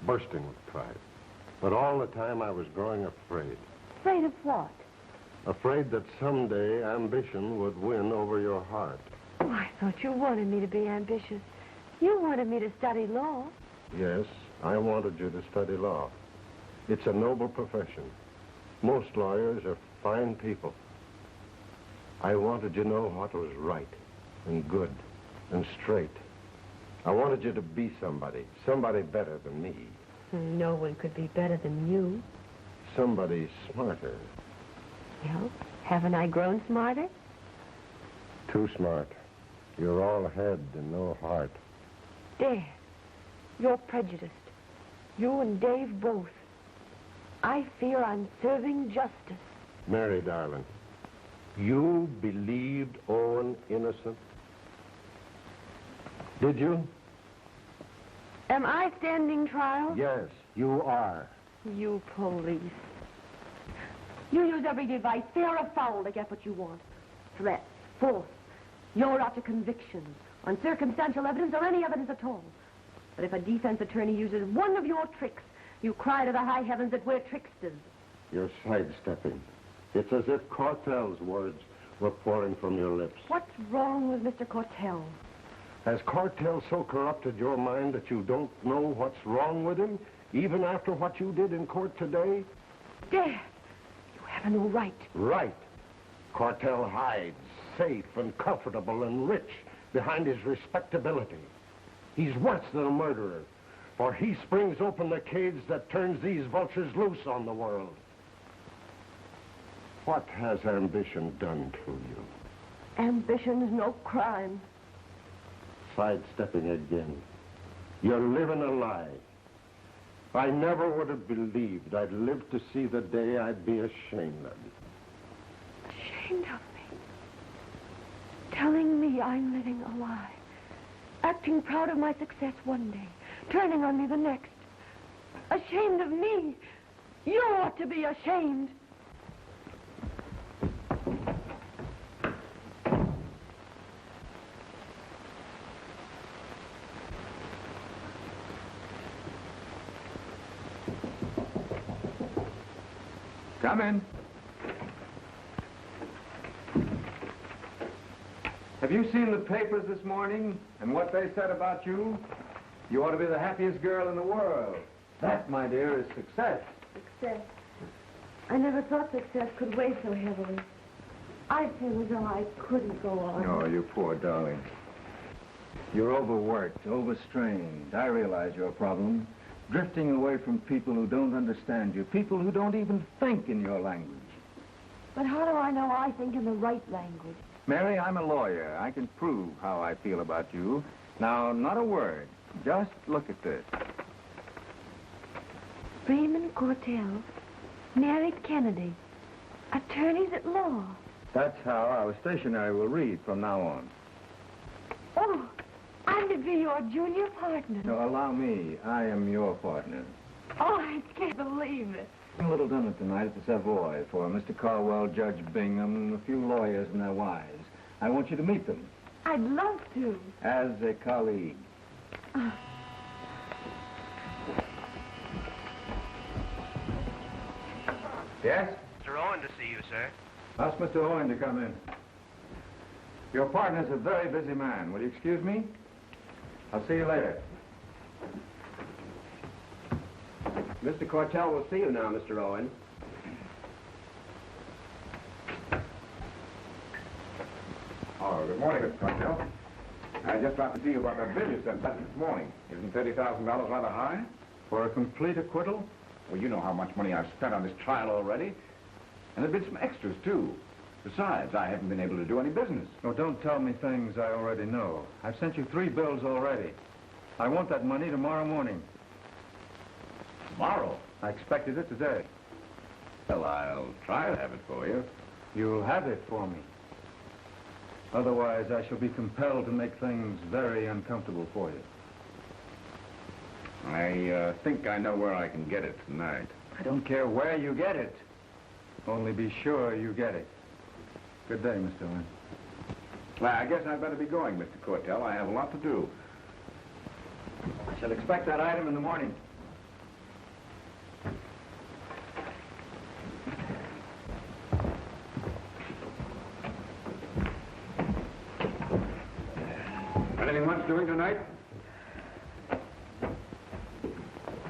Bursting with pride. But all the time I was growing afraid. Afraid of what? Afraid that someday ambition would win over your heart. Oh, I thought you wanted me to be ambitious. You wanted me to study law. Yes, I wanted you to study law. It's a noble profession. Most lawyers are fine people. I wanted you to know what was right and good and straight. I wanted you to be somebody better than me. No one could be better than you. Somebody smarter. Well, haven't I grown smarter? Too smart. You're all head and no heart. Dad, you're prejudiced. You and Dave both. I feel I'm serving justice. Mary, darling, you believed Owen innocent? Did you? Am I standing trial? Yes, you are. You police. You use every device, fair or foul, to get what you want. Threats, force. You're out to convictions on circumstantial evidence or any evidence at all. But if a defense attorney uses one of your tricks, you cry to the high heavens that we're tricksters. You're sidestepping. It's as if Cortell's words were pouring from your lips. What's wrong with Mr. Cortell? Has Cortell so corrupted your mind that you don't know what's wrong with him, even after what you did in court today? Dad, you have no right. Right. Cortell hides, safe and comfortable and rich, behind his respectability. He's worse than a murderer, for he springs open the cage that turns these vultures loose on the world. What has ambition done to you? Ambition's no crime. Sidestepping again. You're living a lie. I never would have believed I'd live to see the day I'd be ashamed of you. Ashamed of me? Telling me I'm living a lie. Acting proud of my success one day, turning on me the next. Ashamed of me? You ought to be ashamed. Come in. Have you seen the papers this morning and what they said about you? You ought to be the happiest girl in the world. That, my dear, is success. Success. I never thought success could weigh so heavily. I feel as though I couldn't go on. Oh, you poor darling. You're overworked, overstrained. I realize your problem. Drifting away from people who don't understand you, people who don't even think in your language. But how do I know I think in the right language? Mary, I'm a lawyer. I can prove how I feel about you. Now, not a word. Just look at this. Freeman Cortell married Kennedy. Attorneys at law. That's how our stationery will read from now on. Oh, I'm to be your junior partner. No, allow me. I am your partner. Oh, I can't believe it. A little dinner tonight at the Savoy for Mr. Carwell, Judge Bingham, a few lawyers and their wives. I want you to meet them. I'd love to. As a colleague. Yes? Mr. Owen to see you, sir. Ask Mr. Owen to come in. Your partner's a very busy man. Will you excuse me? I'll see you later. Mr. Cortell will see you now, Mr. Owen. Oh, good morning, Mr. Costello. I just thought to see you about that bill you sent back this morning. Isn't $30,000 rather high? For a complete acquittal? Well, you know how much money I've spent on this trial already. And there've been some extras, too. Besides, I haven't been able to do any business. Oh, don't tell me things I already know. I've sent you 3 bills already. I want that money tomorrow morning. Tomorrow? I expected it today. Well, I'll try to have it for you. You'll have it for me. Otherwise, I shall be compelled to make things very uncomfortable for you. I think I know where I can get it tonight. I don't care where you get it. Only be sure you get it. Good day, Mr. Owen. Well, I guess I'd better be going, Mr. Cortell. I have a lot to do. I shall expect that item in the morning. Anything much doing tonight?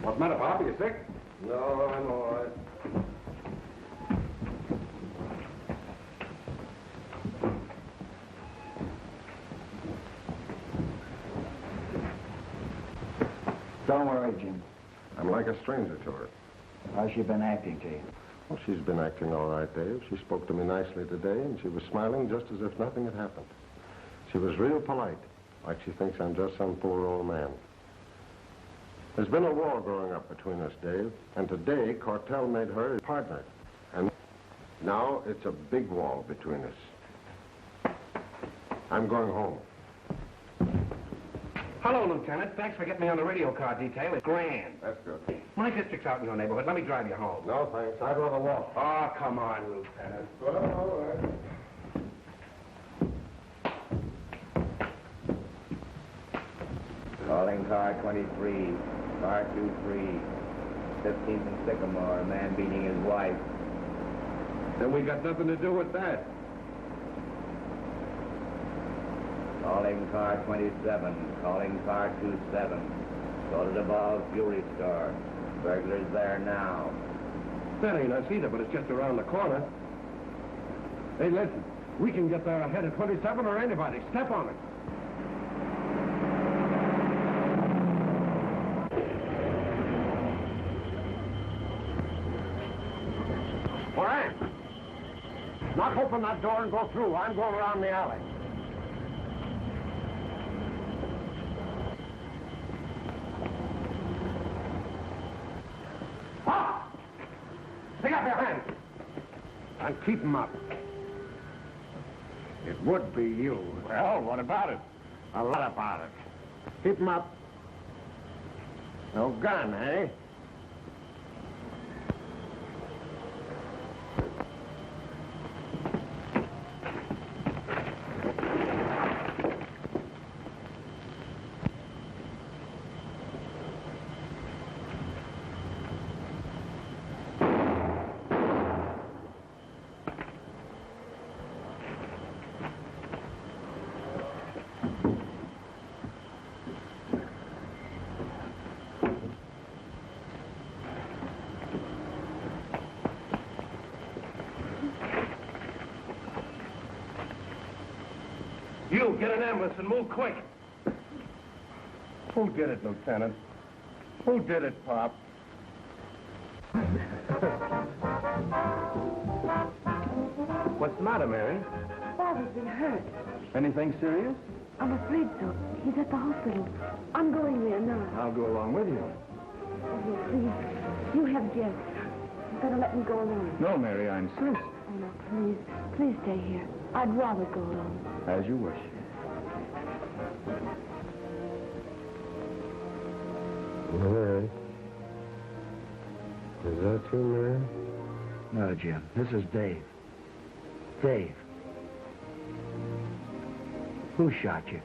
What's the matter, Bob? Are you sick? No, I'm all right. Don't worry, Jim. I'm like a stranger to her. How's she been acting to you? Well, she's been acting all right, Dave. She spoke to me nicely today, and she was smiling just as if nothing had happened. She was real polite, like she thinks I'm just some poor old man. There's been a war growing up between us, Dave, and today Cortell made her his partner. And now it's a big wall between us. I'm going home. Hello, Lieutenant. Thanks for getting me on the radio car detail. It's grand. That's good. My district's out in your neighborhood. Let me drive you home. No, thanks. I'd rather walk. Oh, come on, Lieutenant. Well, all right. Calling car 23, car 23, 15th and Sycamore, a man beating his wife. Then we got nothing to do with that. Calling car 27, calling car 27. Go to the Ball's jewelry store. Burglar's there now. That ain't us either, but it's just around the corner. Hey, listen, we can get there ahead of 27 or anybody. Step on it. Frank! Knock open that door and go through. I'm going around the alley. Up! Stick up your hands. And keep them up. It would be you. Well, what about it? A lot about it. Keep them up. No gun, eh? You, get an ambulance and move quick. Who did it, Lieutenant? Who did it, Pop? What's the matter, Mary? Father's been hurt. Anything serious? I'm afraid so. He's at the hospital. I'm going there now. I'll go along with you. Oh, please. You have Jeff. You better let me go alone. No, Mary, I insist. Oh, no, please. Please stay here. I'd rather go alone. As you wish. Mary? Is that you, Mary? No, Jim. This is Dave. Dave. Who shot you?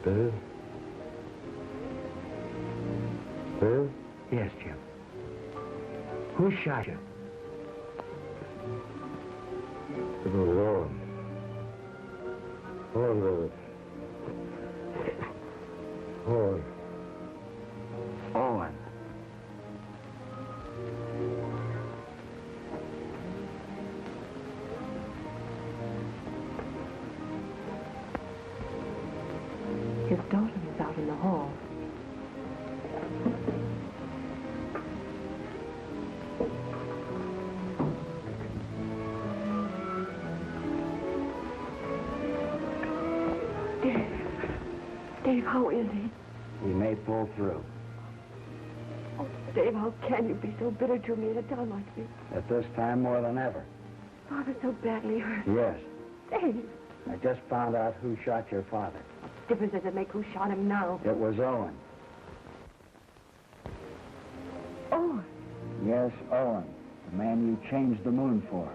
Dave? Dave? Yes, Jim. Who shot you? It was Owen. Owen did it. Owen. Owen. His daughter is out in the hall. Dave, how is he? He may pull through. Oh, Dave, how can you be so bitter to me at a time like this? At this time more than ever. Father's so badly hurt. Yes. Dave, I just found out who shot your father. what difference does it make who shot him now? It was Owen. Oh, Yes, Owen. The man you changed the moon for.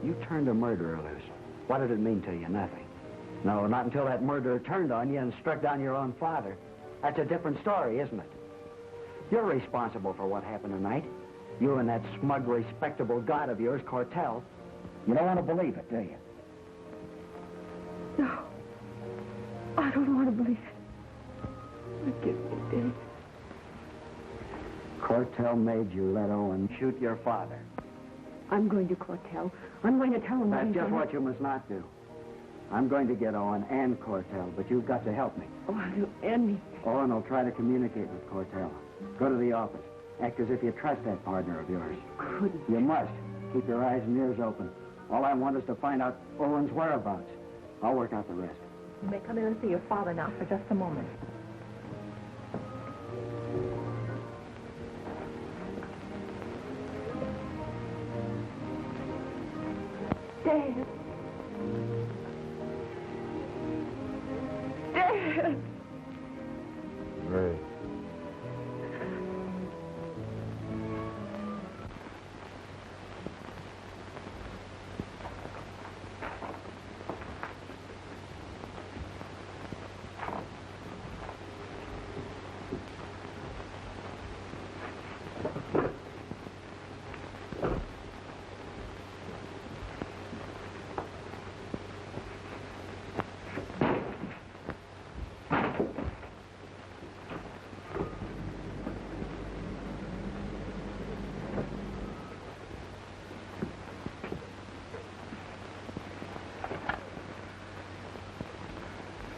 You turned a murderer loose. What did it mean to you? Nothing. No, not until that murderer turned on you and struck down your own father. That's a different story, isn't it? You're responsible for what happened tonight. You and that smug, respectable god of yours, Cortell. You don't want to believe it, do you? no. I don't want to believe it. Forgive me, Dave. Cortell made you let Owen shoot your father. I'm going to Cortell. I'm going to tell him That's what just what you must not do. I'm going to get Owen and Cortell, but you've got to help me. Oh, you and me. Owen will try to communicate with Cortell. Go to the office. Act as if you trust that partner of yours. Couldn't. You must. Keep your eyes and ears open. All I want is to find out Owen's whereabouts. I'll work out the rest. You may come in and see your father now for just a moment. Dave. Dave. Mary.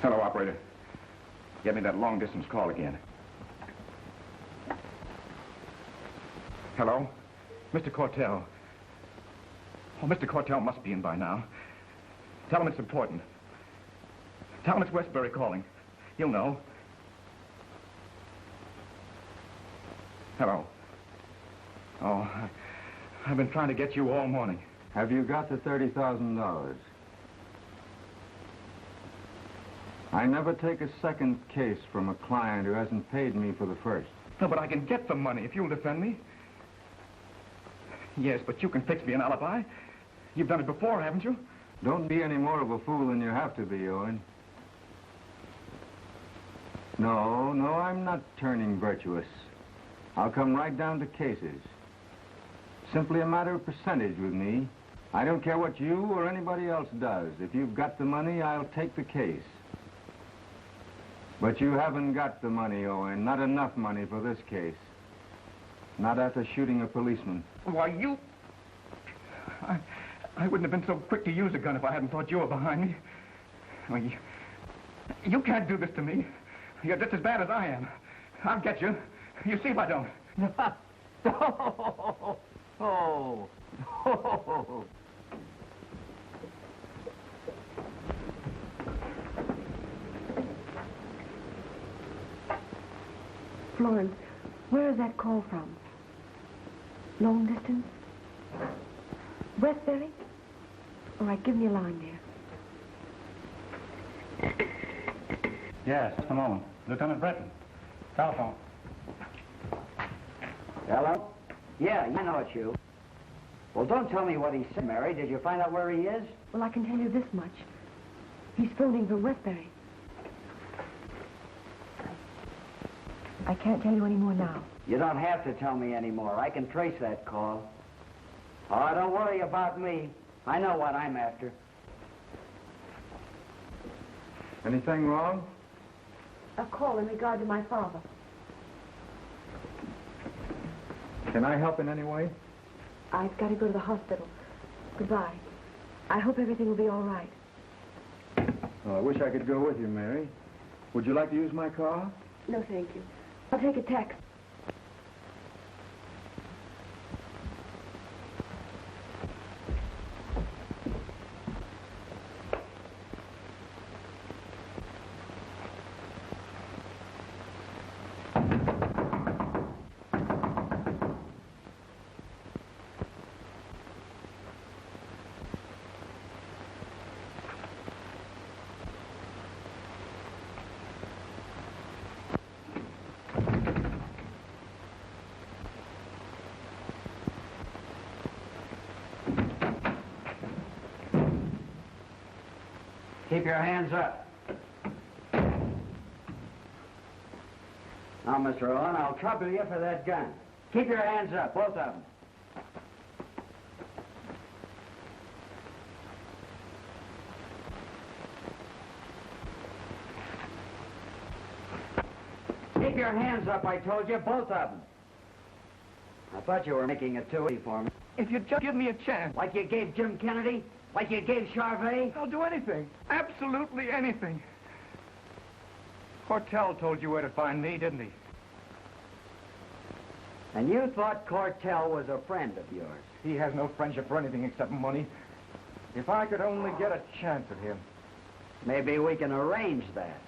Hello, operator. Get me that long-distance call again. Hello? Mr. Cortell. Oh, Mr. Cortell must be in by now. Tell him it's important. Tell him it's Westbury calling. He'll know. Hello. Oh, I've been trying to get you all morning. Have you got the $30,000? I never take a second case from a client who hasn't paid me for the first. No, but I can get the money if you'll defend me. Yes, but you can fix me an alibi. You've done it before, haven't you? Don't be any more of a fool than you have to be, Owen. No, I'm not turning virtuous. I'll come right down to cases. Simply a matter of percentage with me. I don't care what you or anybody else does. If you've got the money, I'll take the case. But you haven't got the money, Owen. Not enough money for this case. Not after shooting a policeman. Why, you... I wouldn't have been so quick to use a gun if I hadn't thought you were behind me. Oh, you can't do this to me. You're just as bad as I am. I'll get you. You see if I don't. Oh. Florence, where is that call from? Long distance? Westbury? All right, give me a line there. Yes, just a moment. Lieutenant Breton. Telephone. Hello? Yeah, I know it's you. Well, don't tell me what he said, Mary. Did you find out where he is? Well, I can tell you this much. He's phoning from Westbury. I can't tell you any more now. You don't have to tell me anymore. I can trace that call. Oh, don't worry about me. I know what I'm after. Anything wrong? A call in regard to my father. Can I help in any way? I've got to go to the hospital. Goodbye. I hope everything will be all right. Well, I wish I could go with you, Mary. Would you like to use my car? No, thank you. I'll take a taxi. Keep your hands up. Now, Mr. Owen, I'll trouble you for that gun. Keep your hands up, both of them. Keep your hands up, I told you, both of them. I thought you were making it too easy for me. If you'd just give me a chance. Like you gave Jim Kennedy? Like you gave Charvet? I'll do anything. Absolutely anything. Cortell told you where to find me, didn't he? And you thought Cortell was a friend of yours? He has no friendship for anything except money. If I could only get a chance at him. Maybe we can arrange that.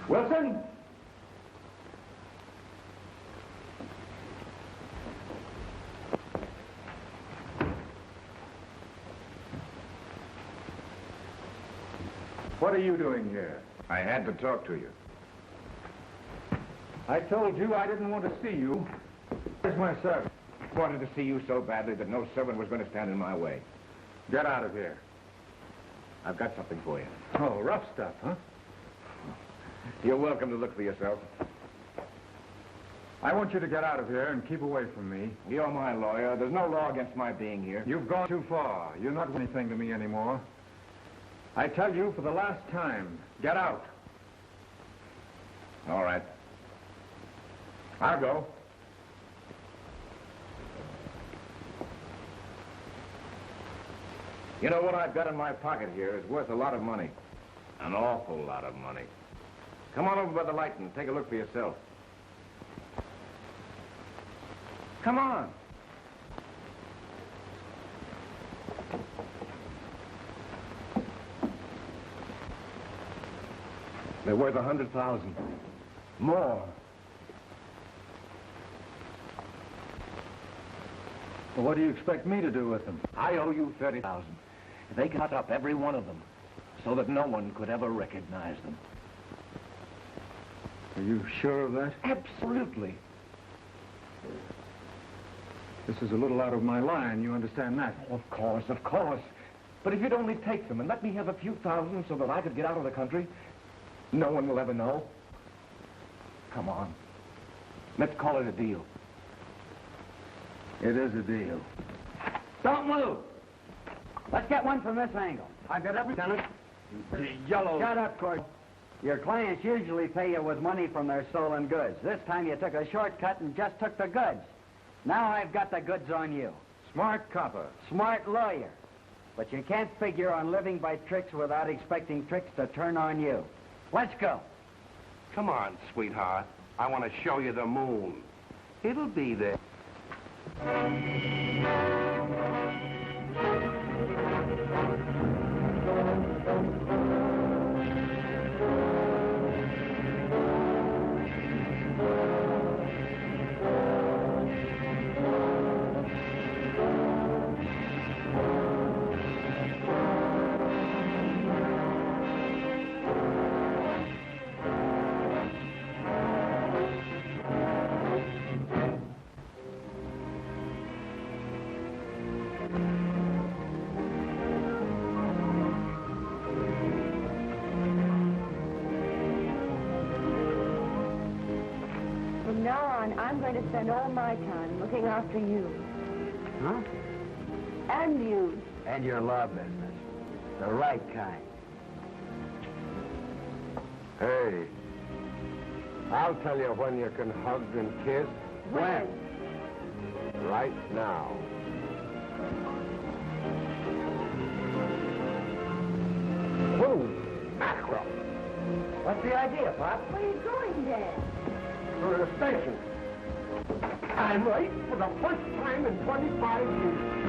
Wilson? What are you doing here? I had to talk to you. I told you I didn't want to see you. Where's my servant? I wanted to see you so badly that no servant was going to stand in my way. Get out of here. I've got something for you. Oh, rough stuff, huh? You're welcome to look for yourself. I want you to get out of here and keep away from me. You're my lawyer. There's no law against my being here. You've gone too far. You're not anything to me anymore. I tell you for the last time, get out. All right. I'll go. You know, what I've got in my pocket here is worth a lot of money. An awful lot of money. Come on over by the light and take a look for yourself. Come on. They're worth 100,000. More. Well, what do you expect me to do with them? I owe you 30,000. They cut up every one of them so that no one could ever recognize them. Are you sure of that? Absolutely. This is a little out of my line. You understand that? Of course, of course. But if you'd only take them and let me have a few thousand so that I could get out of the country, no one will ever know. Come on. Let's call it a deal. It is a deal. Don't move. Let's get one from this angle. I've got every tenant. Yellow. Shut up, Court. Your clients usually pay you with money from their stolen goods. This time you took a shortcut and just took the goods. Now I've got the goods on you. Smart copper. Smart lawyer. But you can't figure on living by tricks without expecting tricks to turn on you. Let's go. Come on, sweetheart. I want to show you the moon. It'll be there. From now on, I'm going to spend all my time looking after you. Huh? And you. And your law business. The right kind. Hey, I'll tell you when you can hug and kiss. When? Right now. Whoa, mackerel. What's the idea, Pop? Where are you going, Dad? To the station. I'm late for the first time in 25 years.